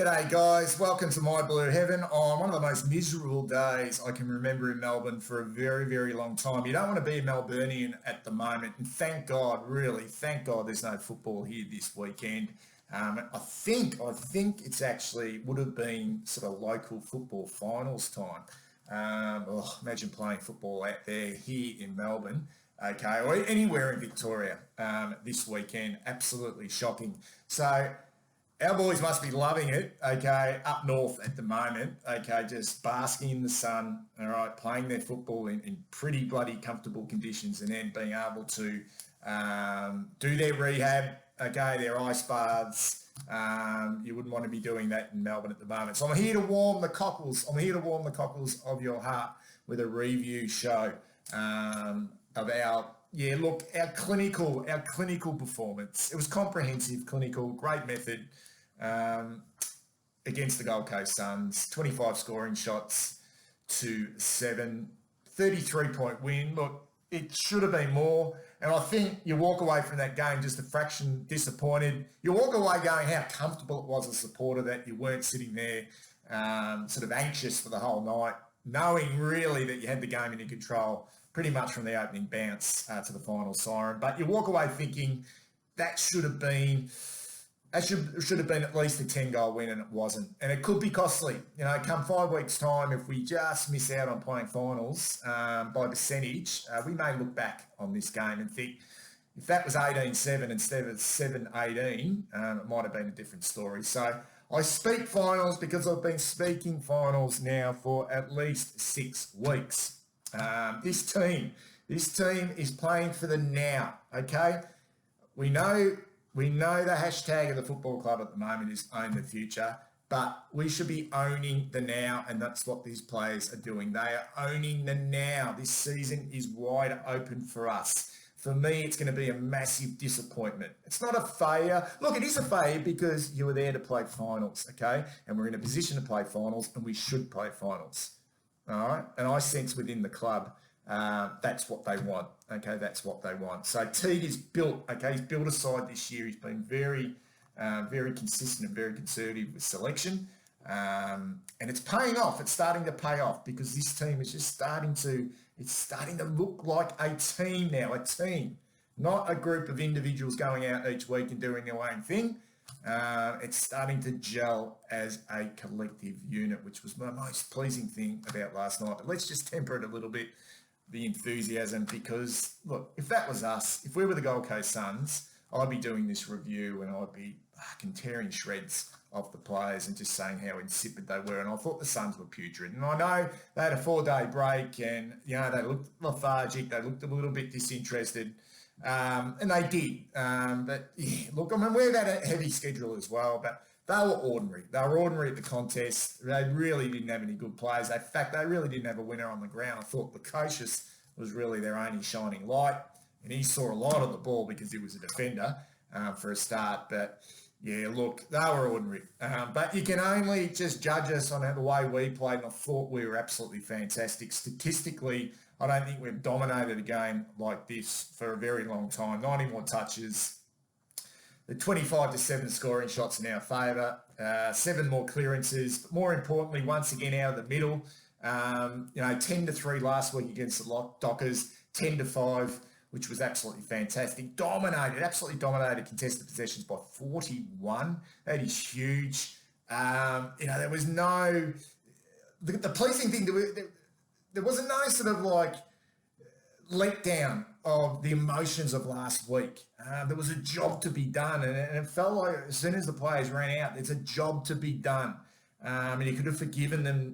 G'day guys, welcome to my blue heaven on one of the most miserable days I can remember in Melbourne for a very, very long time. You don't want to be a Melburnian at the moment, and thank God, really, thank God there's no football here this weekend. I think it's actually would have been sort of local football finals time. Imagine playing football out there here in Melbourne, okay, or anywhere in Victoria this weekend. Absolutely shocking. So our boys must be loving it, okay, up north at the moment, okay, just basking in the sun, all right, playing their football in pretty bloody comfortable conditions, and then being able to do their rehab, okay, their ice baths. You wouldn't want to be doing that in Melbourne at the moment. So I'm here to warm the cockles. I'm here to warm the cockles of your heart with a review show of our clinical performance. It was comprehensive, clinical, great method against the Gold Coast Suns. 25 scoring shots to 7, 33-point win. Look, it should have been more. And I think you walk away from that game just a fraction disappointed. You walk away going how comfortable it was as a supporter that you weren't sitting there sort of anxious for the whole night, knowing really that you had the game in your control pretty much from the opening bounce to the final siren. But you walk away thinking that should have been at least a 10-goal win, and it wasn't. And it could be costly. You know, come 5 weeks' time, if we just miss out on playing finals by percentage, we may look back on this game and think, if that was 18-7 instead of 7-18, it might have been a different story. So I speak finals because I've been speaking finals now for at least 6 weeks. This team is playing for the now, okay? We know the hashtag of the football club at the moment is own the future, but we should be owning the now, and that's what these players are doing. They are owning the now. This season is wide open for us. For me, it's going to be a massive disappointment. It's not a failure. Look, it is a failure because you were there to play finals, okay? And we're in a position to play finals, and we should play finals, all right? And I sense within the club that's what they want, okay? That's what they want. So Teague is built, okay? He's built a side this year. He's been very consistent and very conservative with selection. And it's paying off. It's starting to pay off because this team is just starting to look like a team now, a team, not a group of individuals going out each week and doing their own thing. It's starting to gel as a collective unit, which was my most pleasing thing about last night. But let's just temper it a little bit, the enthusiasm, because, look, if that was us, if we were the Gold Coast Suns, I'd be doing this review and I'd be tearing shreds off the players and just saying how insipid they were. And I thought the Suns were putrid. And I know they had a 4-day break and, you know, they looked lethargic. They looked a little bit disinterested. And they did. But, yeah, look, I mean, we've had a heavy schedule as well, but they were ordinary. They were ordinary at the contest. They really didn't have any good players. In fact, they really didn't have a winner on the ground. I thought Lukosius was really their only shining light. And he saw a lot of the ball because he was a defender for a start. But, yeah, look, they were ordinary. But you can only just judge us on the way we played, and I thought we were absolutely fantastic. Statistically, I don't think we've dominated a game like this for a very long time. 90 more touches. The 25-7 scoring shots in our favour. 7 more clearances. But more importantly, once again, out of the middle. 10-3 last week against the Dockers. 10-5. Which was absolutely fantastic. Absolutely dominated contested possessions by 41. That is huge. There was no... The pleasing thing, there wasn't no sort of like letdown of the emotions of last week. There was a job to be done, and it felt like as soon as the players ran out, there's a job to be done. And you could have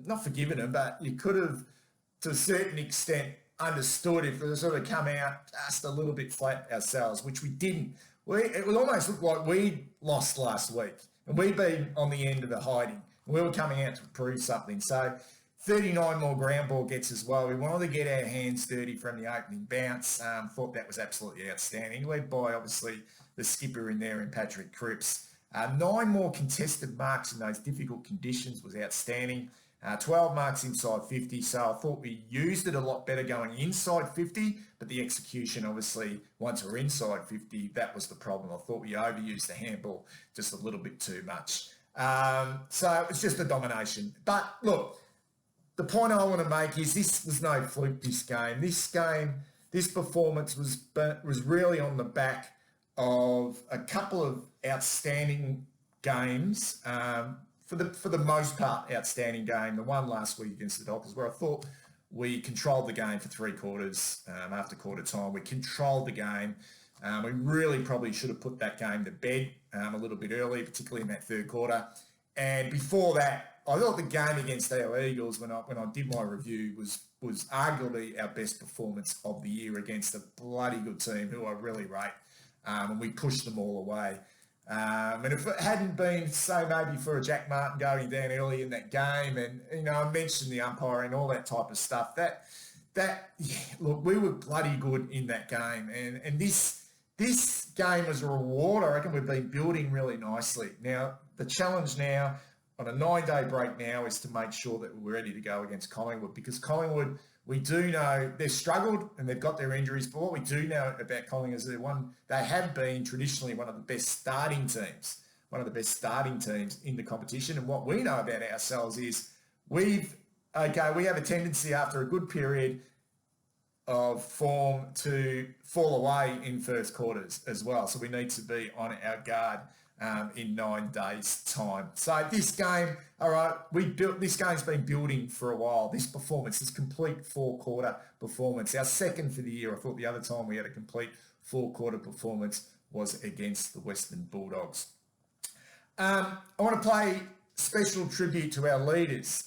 not forgiven them, but you could have, to a certain extent, understood if they sort of come out just a little bit flat ourselves, which we didn't. It would almost look like we lost last week, and we'd been on the end of the hiding, and we were coming out to prove something. So 39 more ground ball gets as well. We wanted to get our hands dirty from the opening bounce. Thought that was absolutely outstanding, led by obviously the skipper in there in Patrick Cripps. 9 more contested marks in those difficult conditions was outstanding. 12 marks inside 50, so I thought we used it a lot better going inside 50, but the execution, obviously, once we're inside 50, that was the problem. I thought we overused the handball just a little bit too much. So it's just a domination. But look, the point I want to make is this was no fluke, this game. This performance was really on the back of a couple of outstanding games, for the most part, outstanding game. The one last week against the Dockers, where I thought we controlled the game for three quarters. After quarter time, we controlled the game. We really probably should have put that game to bed a little bit early, particularly in that third quarter. And before that, I thought the game against our Eagles, when I did my review, was arguably our best performance of the year against a bloody good team who I really rate. And we pushed them all away. And if it hadn't been, say, maybe for a Jack Martin going down early in that game, and, I mentioned the umpiring, all that type of stuff, look, we were bloody good in that game. And this game was a reward. I reckon we've been building really nicely. Now, the challenge now, on a 9-day break now, is to make sure that we're ready to go against Collingwood, because Collingwood, we do know they've struggled and they've got their injuries, but what we do know about Collingwood is they have been traditionally one of the best starting teams in the competition. And what we know about ourselves is we have a tendency after a good period of form to fall away in first quarters as well. So we need to be on our guard in 9 days' time. So this game, all right, this game's been building for a while. This performance, this complete four-quarter performance, our second for the year. I thought the other time we had a complete four-quarter performance was against the Western Bulldogs. I want to play special tribute to our leaders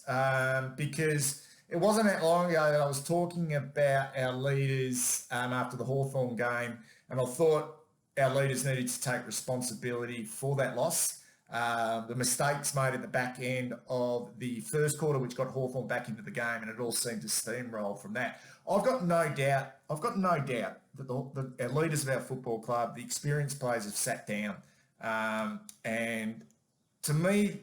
because it wasn't that long ago that I was talking about our leaders after the Hawthorn game, and I thought our leaders needed to take responsibility for that loss. The mistakes made at the back end of the first quarter, which got Hawthorn back into the game, and it all seemed to steamroll from that. I've got no doubt that our leaders of our football club, the experienced players, have sat down. And to me,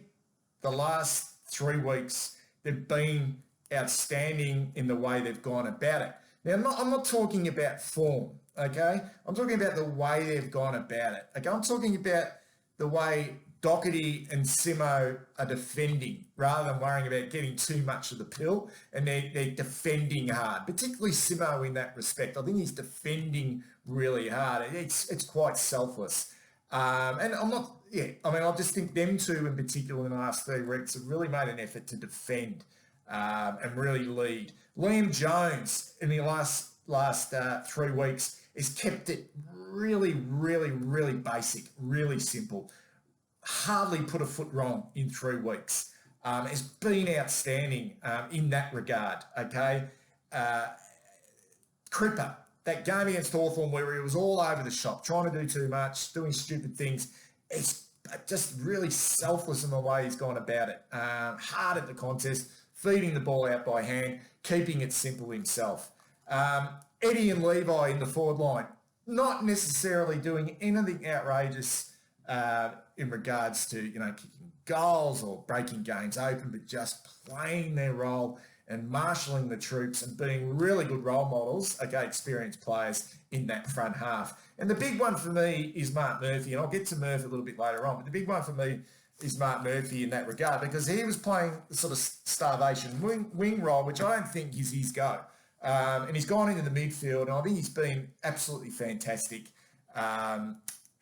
the last 3 weeks, they've been outstanding in the way they've gone about it. Now, I'm not talking about form, okay? I'm talking about the way they've gone about it. Okay, I'm talking about the way Doherty and Simo are defending rather than worrying about getting too much of the pill, and they're defending hard, particularly Simo in that respect. I think he's defending really hard. It's quite selfless. And I just think them two in particular in the last 3 weeks have really made an effort to defend and really lead. Liam Jones in the last 3 weeks has kept it really, really, really basic, really simple. Hardly put a foot wrong in 3 weeks. It's been outstanding in that regard, okay? Cripper, that game against Hawthorn where he was all over the shop, trying to do too much, doing stupid things. It's just really selfless in the way he's gone about it. Hard at the contest, feeding the ball out by hand, keeping it simple himself. Eddie and Levi in the forward line, not necessarily doing anything outrageous in regards to, kicking goals or breaking games open, but just playing their role and marshalling the troops and being really good role models, experienced players in that front half. And the big one for me is Marc Murphy, and I'll get to Murphy a little bit later on, but the big one for me is Marc Murphy in that regard, because he was playing the sort of starvation wing role, which I don't think is his go. And he's gone into the midfield, and I think he's been absolutely fantastic.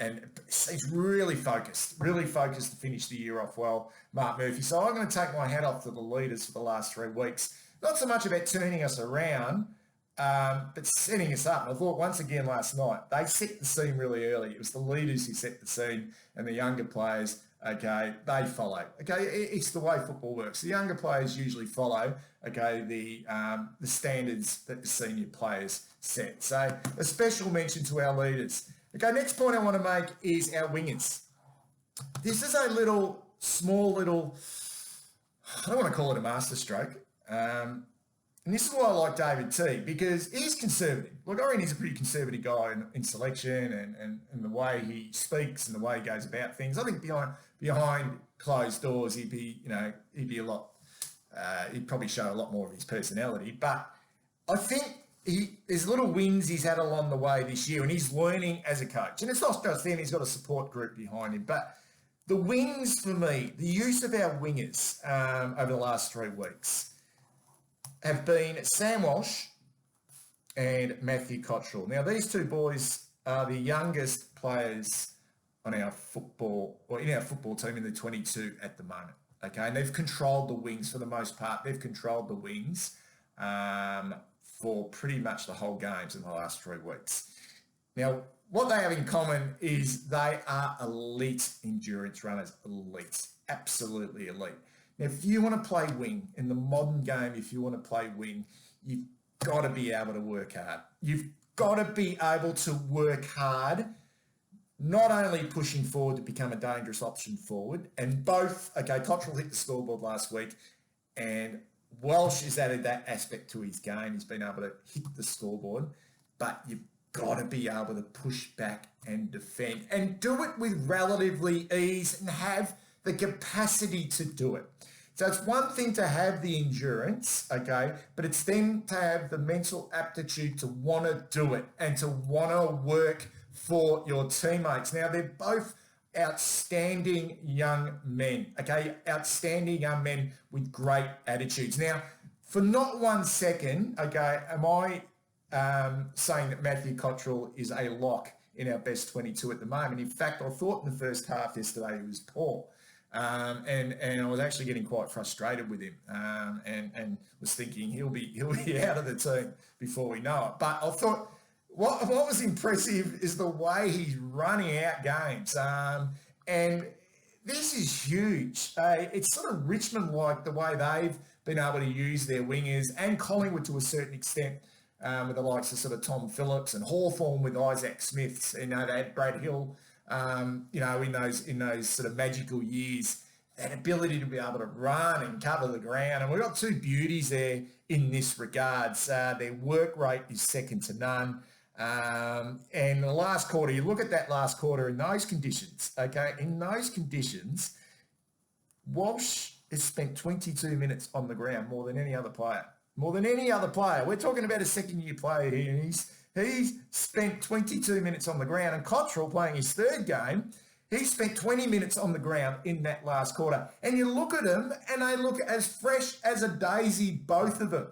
And he's really focused to finish the year off well, Marc Murphy. So I'm going to take my hat off to the leaders for the last 3 weeks. Not so much about turning us around, but setting us up. And I thought once again last night, they set the scene really early. It was the leaders who set the scene, and the younger players, they follow. It's the way football works. The younger players usually follow, the standards that the senior players set. So a special mention to our leaders. Next point I want to make is our wingers. This is a small, I don't want to call it a masterstroke. And this is why I like David T, because he's conservative. Look, I reckon he's a pretty conservative guy in selection and the way he speaks and the way he goes about things. I think behind closed doors, he'd be a lot, he'd probably show a lot more of his personality. But I think there's little wins he's had along the way this year, and he's learning as a coach. And it's not just him, he's got a support group behind him. But The wings for me, the use of our wingers over the last 3 weeks have been Sam Walsh and Matthew Cottrell. Now, these two boys are the youngest players on our football, or in our football team in the 22 at the moment. Okay, and they've controlled the wings for the most part. They've controlled the wings for pretty much the whole games in the last 3 weeks. Now, what they have in common is they are elite endurance runners, elite, absolutely elite. Now, if you want to play wing in the modern game, if you want to play wing, you've got to be able to work hard. You've got to be able to work hard, not only pushing forward to become a dangerous option forward, and both, okay, Cottrell hit the scoreboard last week, and Walsh has added that aspect to his game. He's been able to hit the scoreboard, but you've got to be able to push back and defend and do it with relatively ease and have the capacity to do it. So it's one thing to have the endurance, okay, but it's then to have the mental aptitude to want to do it and to want to work for your teammates. Now, they're both outstanding young men, okay, outstanding young men with great attitudes. Now, for not 1 second, okay, am I saying that Matthew Cottrell is a lock in our best 22 at the moment. In fact, I thought in the first half yesterday he was poor. And I was actually getting quite frustrated with him and was thinking he'll be out of the team before we know it. But I thought what was impressive is the way he's running out games. And this is huge. It's sort of Richmond-like the way they've been able to use their wingers, and Collingwood to a certain extent, with the likes of sort of Tom Phillips and Hawthorn with Isaac Smiths. They had Brad Hill, in those sort of magical years, that ability to be able to run and cover the ground. And we've got two beauties there in this regards. Their work rate is second to none. And the last quarter, you look at that last quarter in those conditions, okay? In those conditions, Walsh has spent 22 minutes on the ground more than any other player. More than any other player. We're talking about a second-year player here, and he's spent 22 minutes on the ground. And Cottrell, playing his third game, he spent 20 minutes on the ground in that last quarter. And you look at them, and they look as fresh as a daisy, both of them.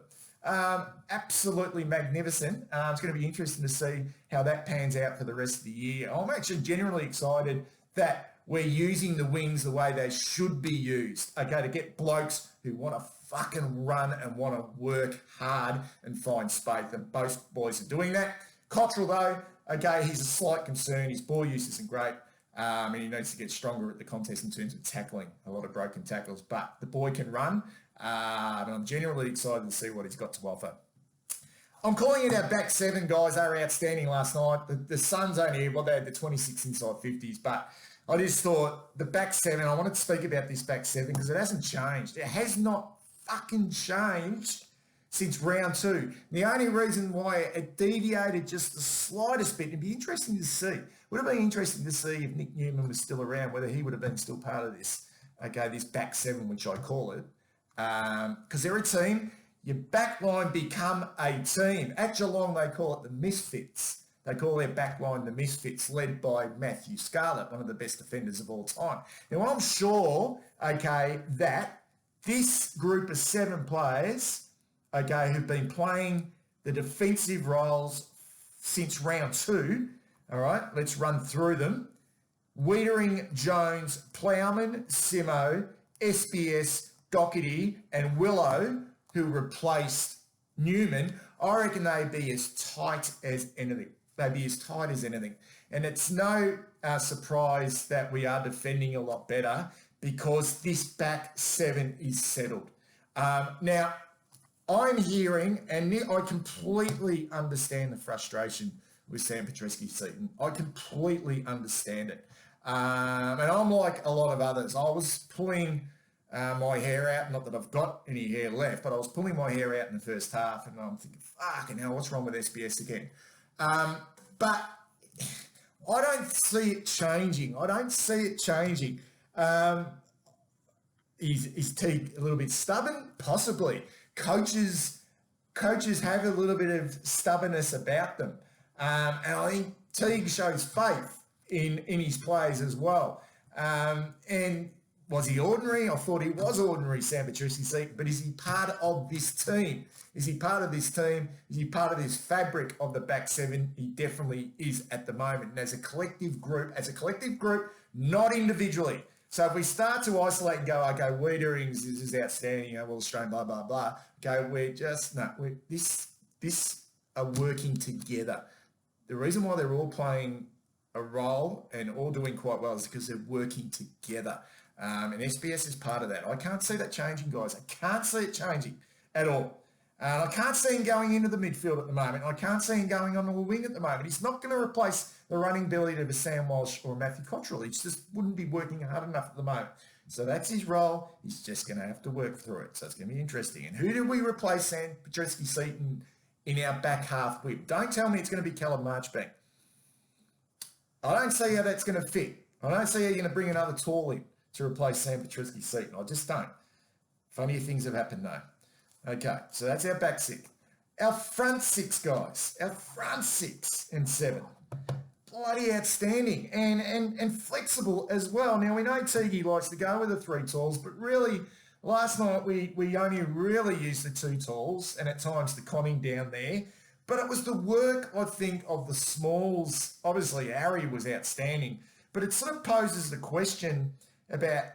Absolutely magnificent. It's going to be interesting to see how that pans out for the rest of the year. I'm actually genuinely excited that we're using the wings the way they should be used, okay, to get blokes who want to fucking run and want to work hard and find space. And both boys are doing that. Cottrell, though, okay, he's a slight concern. His ball use isn't great. And he needs to get stronger at the contest in terms of tackling, a lot of broken tackles. But the boy can run, and I'm genuinely excited to see what he's got to offer. I'm calling it our back seven, guys. They were outstanding last night. The Suns only, they had the 26 inside 50s, but I just thought the back seven, I wanted to speak about this back seven because it hasn't changed. It has not fucking changed since round 2. The only reason why it deviated just the slightest bit, it'd be interesting to see. Would have been interesting to see if Nick Newman was still around, whether he would have been still part of this, okay, this back seven, which I call it. Because they're a team, your back line become a team. At Geelong, they call it the Misfits. They call their back line the Misfits, led by Matthew Scarlett, one of the best defenders of all time. Now, I'm sure, okay, that this group of 7 players, okay, who've been playing the defensive roles since round 2, all right, let's run through them. Wiedering, Jones, Plowman, Simo, SBS, Doherty, and Willow, who replaced Newman, I reckon they'd be as tight as anything. They'd be as tight as anything. And it's no surprise that we are defending a lot better because this back 7 is settled. Now, I'm hearing, and I completely understand the frustration with Sam Petrescu-Seaton. I completely understand it. And I'm like a lot of others. I was pulling my hair out, not that I've got any hair left, but I was pulling my hair out in the first half, and I'm thinking, fucking hell, what's wrong with SBS again? But I don't see it changing. Is Teague a little bit stubborn? Possibly. Coaches have a little bit of stubbornness about them. And I think Teague shows faith in his players as well. And was he ordinary? I thought he was ordinary, Sam Petrucci, but is he part of this team? Is he part of this team? Is he part of this fabric of the back seven? He definitely is at the moment. And as a collective group, not individually. So if we start to isolate and go, okay, Wiedering's is outstanding, well, Australian, blah, blah, blah. Okay, this are working together. The reason why they're all playing a role and all doing quite well is because they're working together. And SBS is part of that. I can't see that changing, guys. I can't see it changing at all. I can't see him going into the midfield at the moment. I can't see him going on the wing at the moment. He's not going to replace the running ability of a Sam Walsh or a Matthew Cottrell. He just wouldn't be working hard enough at the moment. So that's his role. He's just going to have to work through it. So it's going to be interesting. And who do we replace Sam Petrucci-Seaton in our back half with? Don't tell me it's going to be Callum Marchbank. I don't see how that's going to fit. I don't see how you're going to bring another tall in to replace Sam Petrucci-Seaton. I just don't. Funnier things have happened though. Okay, so that's our back six. Our front six, guys. Our front 6 and 7. Bloody outstanding and flexible as well. Now, we know Teague likes to go with the 3 talls, but really, last night we only really used the 2 talls and at times the conning down there. But it was the work, I think, of the smalls. Obviously, Harry was outstanding, but it sort of poses the question about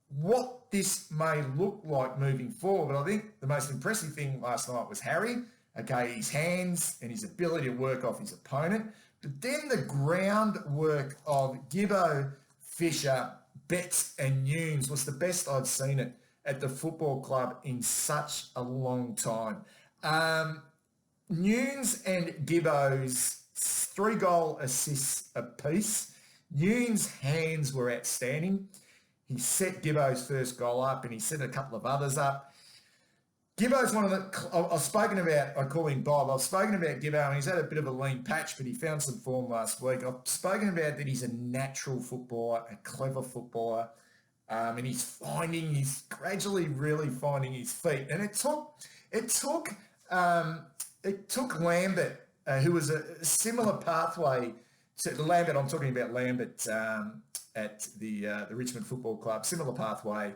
what this may look like moving forward. But I think the most impressive thing last night was Harry, okay, his hands and his ability to work off his opponent. But then the groundwork of Gibbo, Fisher, Betts and Nunes was the best I've seen it at the football club in such a long time. Nunes and Gibbo's 3-goal assists apiece. Nunes' hands were outstanding. He set Gibbo's first goal up and he set a couple of others up. Gibbo's one of the, I've spoken about, I call him Bob, I've spoken about Gibbo and he's had a bit of a lean patch, but he found some form last week. I've spoken about that he's a natural footballer, a clever footballer, and he's gradually really finding his feet. And it took Lambert, who was a similar pathway to Lambert. I'm talking about Lambert at the Richmond Football Club. Similar pathway,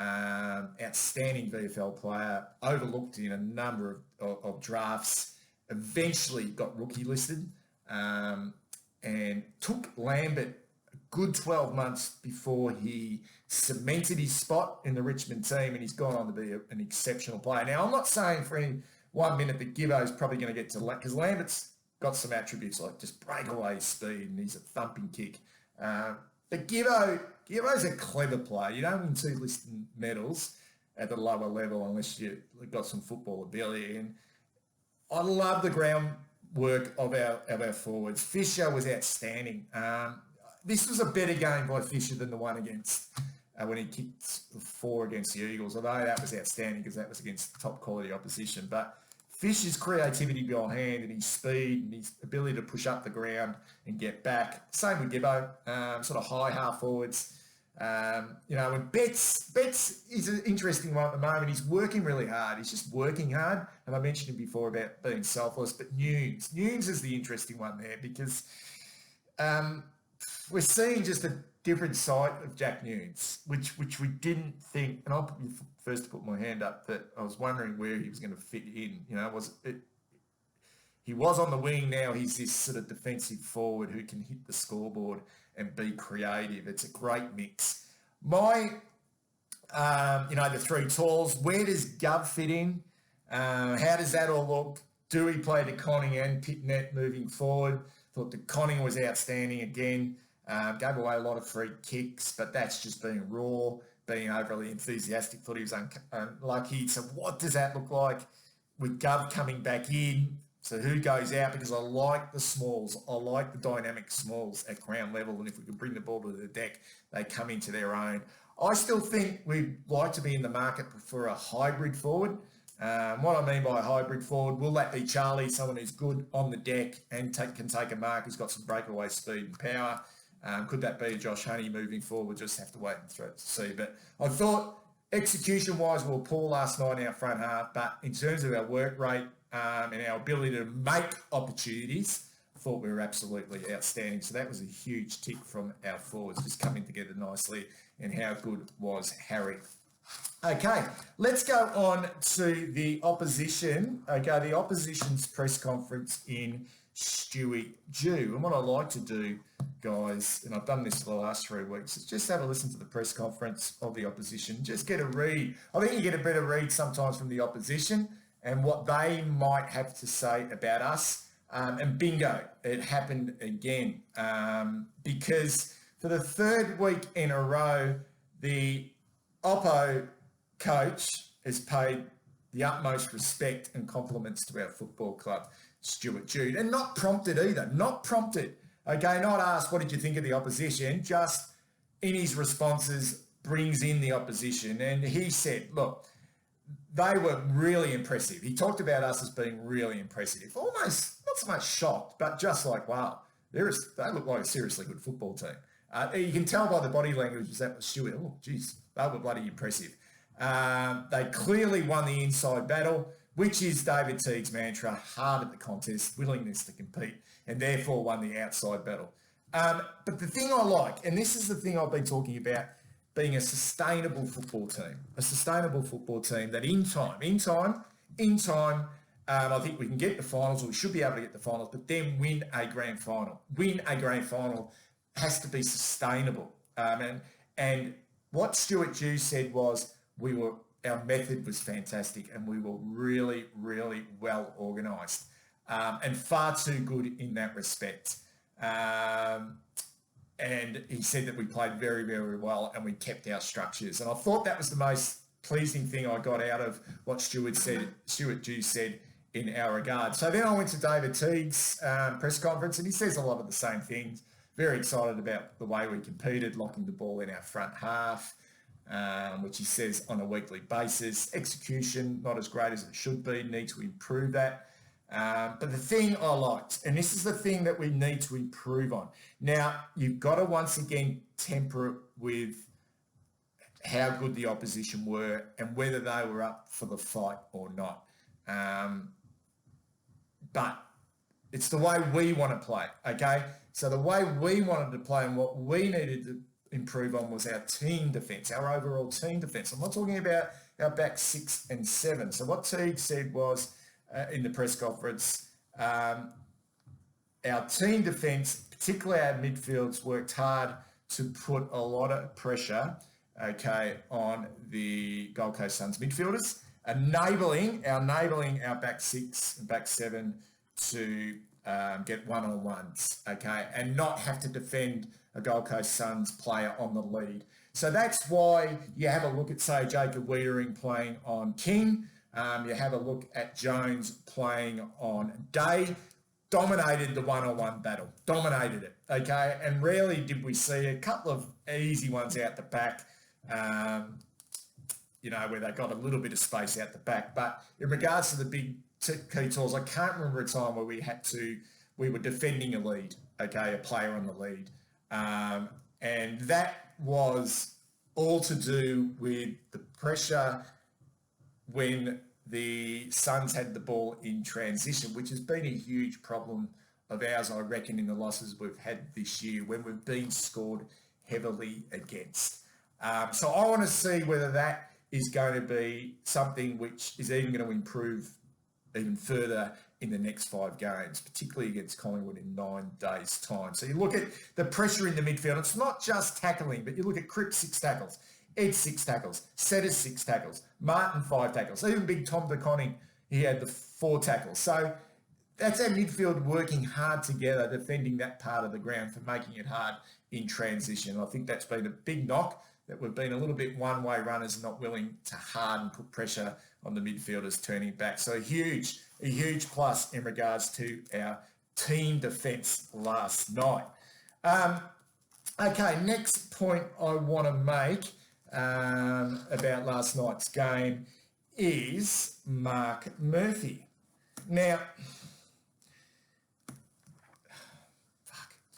outstanding VFL player, overlooked in a number of drafts. Eventually got rookie listed, and took Lambert a good 12 months before he cemented his spot in the Richmond team, and he's gone on to be an exceptional player. Now, I'm not saying for any 1 minute that Gibbo's probably going to get to, because Lambert's got some attributes like just breakaway speed and he's a thumping kick. But Gibbo's a clever player. You don't win 2 listed medals at the lower level unless you've got some football ability. And I love the groundwork of our forwards. Fisher was outstanding. This was a better game by Fisher than the one against when he kicked 4 against the Eagles, although that was outstanding because that was against top quality opposition. But Fisher's creativity behind and his speed and his ability to push up the ground and get back. Same with Gibbo, sort of high half forwards. And Betts is an interesting one at the moment. He's working really hard. He's just working hard. And I mentioned him before about being selfless, but Nunes is the interesting one there because we're seeing just a different side of Jack Nunes, which we didn't think, and I'll be first to put my hand up, that I was wondering where he was going to fit in. He was on the wing, now he's this sort of defensive forward who can hit the scoreboard and be creative. It's a great mix. The 3 talls, where does Gov fit in? How does that all look? Do we play De Conning and Pitnet moving forward? Thought De Conning was outstanding again. Gave away a lot of free kicks, but that's just being raw, being overly enthusiastic. Thought he was unlucky. So what does that look like with Gov coming back in? So who goes out? Because I like the smalls. I like the dynamic smalls at ground level. And if we could bring the ball to the deck, they come into their own. I still think we'd like to be in the market for a hybrid forward. What I mean by a hybrid forward, will that be Charlie, someone who's good on the deck and can take a mark, who's got some breakaway speed and power? Could that be Josh Honey moving forward? We'll just have to wait and see. But I thought execution-wise, we were poor last night in our front half. But in terms of our work rate and our ability to make opportunities, I thought we were absolutely outstanding. So that was a huge tick from our forwards, just coming together nicely. And how good was Harry? Okay, let's go on to the opposition. Okay, the opposition's press conference in Stewie Jew. And what I like to do, guys, and I've done this for the last 3 weeks, is just have a listen to the press conference of the opposition. Just get a read. I think you get a better read sometimes from the opposition and what they might have to say about us. And bingo, it happened again. Because for the 3rd week in a row, the Oppo coach has paid the utmost respect and compliments to our football club, Stuart Jude, and not prompted either, not prompted. Okay, not asked, what did you think of the opposition? Just in his responses brings in the opposition. And he said, look, they were really impressive. He talked about us as being really impressive. Almost, not so much shocked, but just like, wow, they look like a seriously good football team. You can tell by the body language that was Stuart. Oh, geez, they were bloody impressive. They clearly won the inside battle, which is David Teague's mantra, hard at the contest, willingness to compete, and therefore won the outside battle. But the thing I like, and this is the thing I've been talking about, being a sustainable football team that in time, I think we can get the finals, or we should be able to get the finals, but then win a grand final. Win a grand final has to be sustainable. And what Stuart Jew said was, our method was fantastic and we were really, really well organised and far too good in that respect. And he said that we played very, very well and we kept our structures. And I thought that was the most pleasing thing I got out of what Stuart Jew said in our regard. So then I went to David Teague's press conference and he says a lot of the same things. Very excited about the way we competed, locking the ball in our front half. Which he says on a weekly basis. Execution, not as great as it should be, need to improve that. But the thing I liked, and this is the thing that we need to improve on. Now, you've got to once again temper it with how good the opposition were and whether they were up for the fight or not. But it's the way we want to play, okay? So the way we wanted to play and what we needed to improve on was our team defence, our overall team defence. I'm not talking about our back 6 and 7. So what Teague said was in the press conference, our team defence, particularly our midfields, worked hard to put a lot of pressure, okay, on the Gold Coast Suns midfielders, enabling our back 6 and back 7 to get one-on-ones, okay, and not have to defend a Gold Coast Suns player on the lead. So that's why you have a look at, say, Jacob Wiedering playing on King. You have a look at Jones playing on Day. Dominated the one-on-one battle. Dominated it, okay? And rarely did we see a couple of easy ones out the back, where they got a little bit of space out the back. But in regards to the big key tools, I can't remember a time where we were defending a lead, okay, a player on the lead. And that was all to do with the pressure when the Suns had the ball in transition, which has been a huge problem of ours, I reckon, in the losses we've had this year when we've been scored heavily against. So I want to see whether that is going to be something which is even going to improve even further in the next 5 games, particularly against Collingwood in 9 days' time. So you look at the pressure in the midfield. It's not just tackling, but you look at Cripps 6 tackles, Ed 6 tackles, Setters 6 tackles, Martin 5 tackles, even big Tom DeConning, he had the 4 tackles. So that's our midfield working hard together, defending that part of the ground for making it hard in transition. I think that's been a big knock, that we've been a little bit one-way runners and not willing to hard and put pressure on the midfielders turning back. So a huge plus in regards to our team defence last night. Okay, next point I want to make about last night's game is Marc Murphy. Now,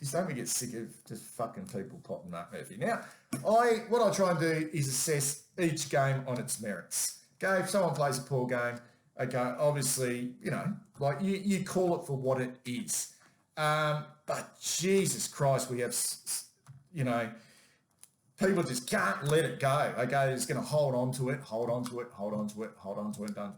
just don't we get sick of just fucking people popping Marc Murphy. Now, what I try and do is assess each game on its merits. Okay, if someone plays a poor game, okay, obviously, you call it for what it is. But Jesus Christ, we have, people just can't let it go. Okay, they're just going to hold on to it.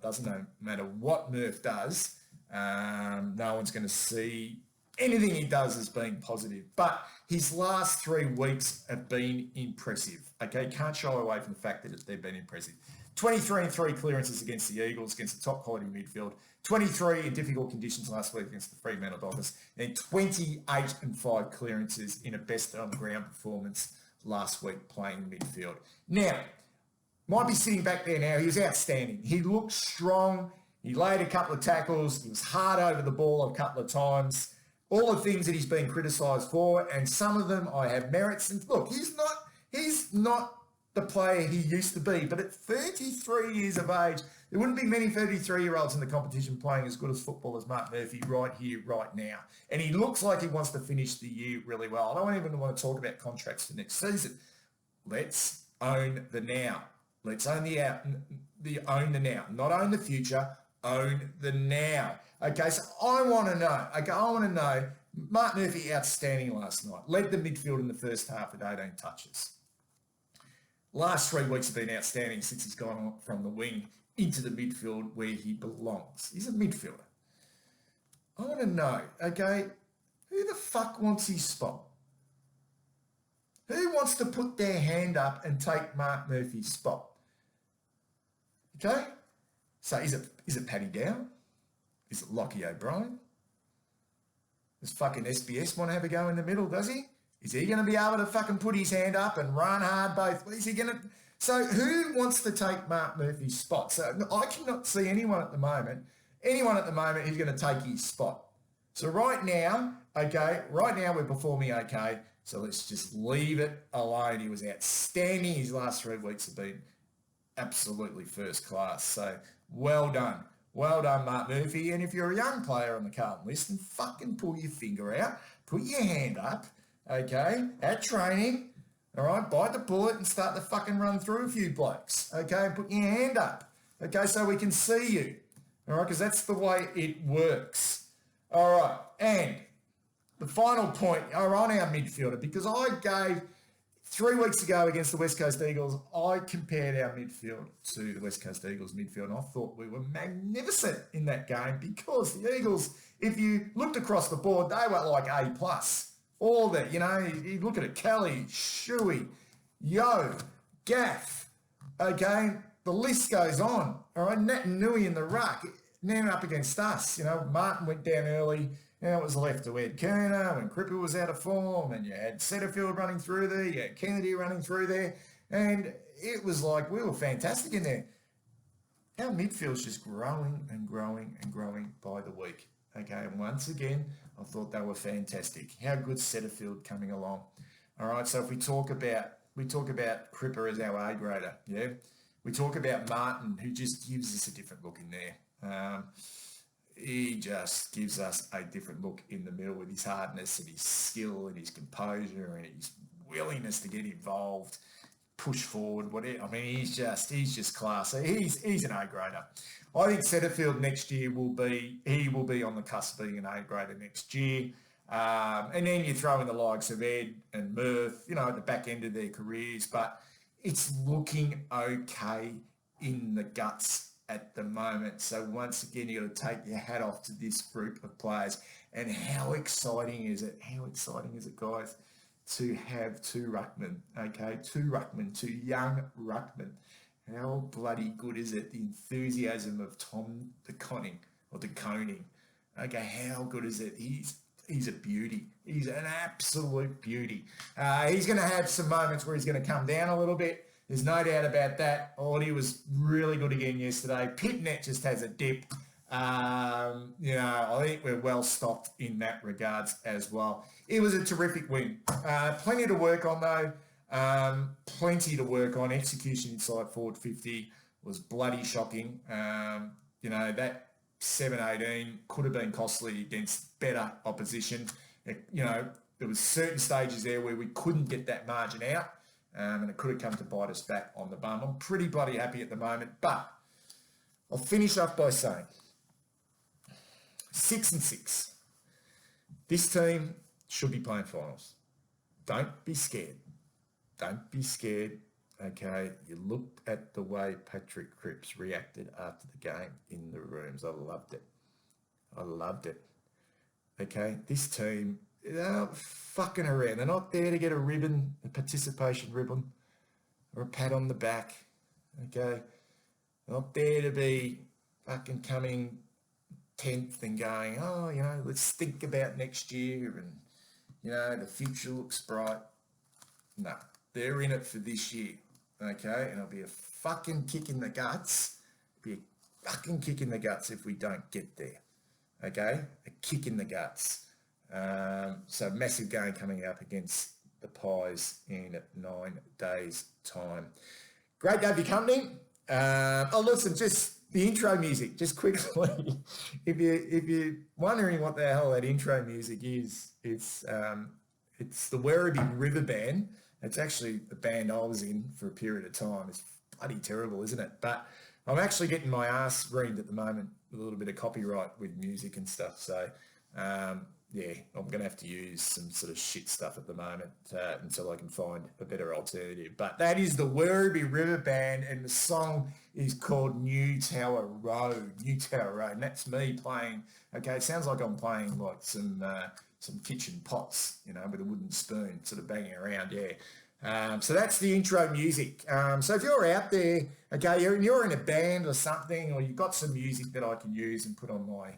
Doesn't matter what Murph does. No one's going to see anything he does as being positive. But his last 3 weeks have been impressive. Okay, can't shy away from the fact that they've been impressive. 23 and 3 clearances against the Eagles, against the top quality midfield. 23 in difficult conditions last week against the Fremantle Dockers. And 28 and 5 clearances in a best on ground performance last week playing midfield. Now, might be sitting back there now. He was outstanding. He looked strong. He laid a couple of tackles. He was hard over the ball a couple of times. All the things that he's been criticised for, and some of them I have merits. And look, he's not the player he used to be, but at 33 years of age, there wouldn't be many 33-year-olds in the competition playing as good as football as Marc Murphy right here, right now. And he looks like he wants to finish the year really well. I don't even want to talk about contracts for next season. Let's own the now. Let's own own the now. Not own the future, own the now. Okay, so I want to know. Marc Murphy, outstanding last night. Led the midfield in the first half with 18 touches. Last 3 weeks have been outstanding since he's gone from the wing into the midfield where he belongs. He's a midfielder. I want to know, okay, who the fuck wants his spot? Who wants to put their hand up and take Marc Murphy's spot? Okay? So is it Paddy Dow? Is it Lockie O'Brien? Does fucking SBS want to have a go in the middle, does he? Is he going to be able to fucking put his hand up and run hard both ways? So who wants to take Marc Murphy's spot? So I cannot see anyone at the moment who's going to take his spot. So right now we're performing okay. So let's just leave it alone. He was outstanding. His last 3 weeks have been absolutely first class. So well done. Well done, Marc Murphy. And if you're a young player on the Carlton list, then fucking pull your finger out, put your hand up, okay, at training, all right, bite the bullet and start to fucking run through a few blokes, okay, and put your hand up, okay, so we can see you, all right, because that's the way it works. All right, and the final point are on our midfielder, because I gave 3 weeks ago against the West Coast Eagles, I compared our midfield to the West Coast Eagles midfield, and I thought we were magnificent in that game because the Eagles, if you looked across the board, they were like A+. All that, you look at it, Kelly, Shuey, Yo, Gaff, okay, the list goes on, all right, Nat and Nui in the ruck, now up against us, Martin went down early, it was left to Ed Kerner when Cripper was out of form, and you had Setterfield running through there, you had Kennedy running through there, and it was like we were fantastic in there. Our midfield's just growing and growing and growing by the week. Okay, and once again, I thought they were fantastic. How good's Setterfield coming along? All right, so if we talk about Cripper as our A grader, yeah. We talk about Martin, who just gives us a different look in there. He just gives us a different look in the middle with his hardness and his skill and his composure and his willingness to get involved, push forward, whatever. I mean, he's just class. He's an A grader. I think Setterfield next year will be on the cusp of being an A grader next year. And then you throw in the likes of Ed and Murph, at the back end of their careers, but it's looking okay in the guts at the moment. So once again, you got to take your hat off to this group of players. And how exciting is it? How exciting is it, guys, to have two ruckmen, okay? Two young ruckmen. How bloody good is it? The enthusiasm of Tom de Koning. Okay, how good is it? He's a beauty. He's an absolute beauty. He's going to have some moments where he's going to come down a little bit. There's no doubt about that. Audie was really good again yesterday. Pitnet just has a dip. I think we're well stocked in that regards as well. It was a terrific win. Plenty to work on though. Plenty to work on. Execution inside forward 50 was bloody shocking. That 7-18 could have been costly against better opposition. There was certain stages there where we couldn't get that margin out. And it could have come to bite us back on the bum. I'm pretty bloody happy at the moment, but I'll finish up by saying 6 and 6. This team should be playing finals. Don't be scared. Don't be scared. Okay, you looked at the way Patrick Cripps reacted after the game in the rooms. I loved it. I loved it. Okay, this team, they're not fucking around. They're not there to get a ribbon, a participation ribbon, or a pat on the back. Okay, they're not there to be fucking coming 10th and going, oh, you know, let's think about next year and, you know, the future looks bright. No, they're in it for this year. Okay, and it'll be a fucking kick in the guts. It'll be a fucking kick in the guts if we don't get there. Okay, a kick in the guts. So massive game coming up against the Pies in 9 days' time. Great to have your company. Listen, just the intro music, just quickly. if you're wondering what the hell that intro music is, it's the Werribee River Band. It's actually the band I was in for a period of time. It's bloody terrible, isn't it? But I'm actually getting my ass reamed at the moment with a little bit of copyright with music and stuff. So, yeah, I'm going to have to use some sort of shit stuff at the moment until I can find a better alternative. But that is the Werribee River Band, and the song is called New Tower Road. New Tower Road. And that's me playing. Okay, it sounds like I'm playing like some kitchen pots, you know, with a wooden spoon, sort of banging around, yeah. So that's the intro music. So if you're out there, okay, you're in a band or something, or you've got some music that I can use and put on my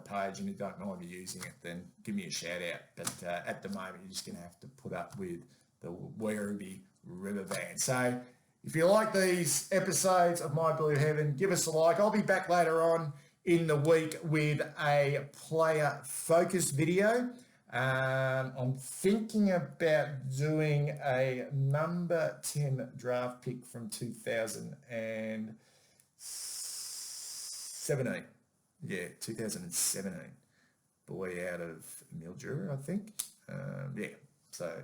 page, and you don't mind me using it, then give me a shout out. But at the moment, you're just going to have to put up with the Werribee River Band. So if you like these episodes of My Blue Heaven, give us a like. I'll be back later on in the week with a player focus video. I'm thinking about doing a number 10 draft pick from 2017. Yeah, 2017. Boy out of Mildura, I think. Yeah, so you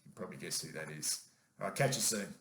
can probably guess who that is. All right, catch you soon.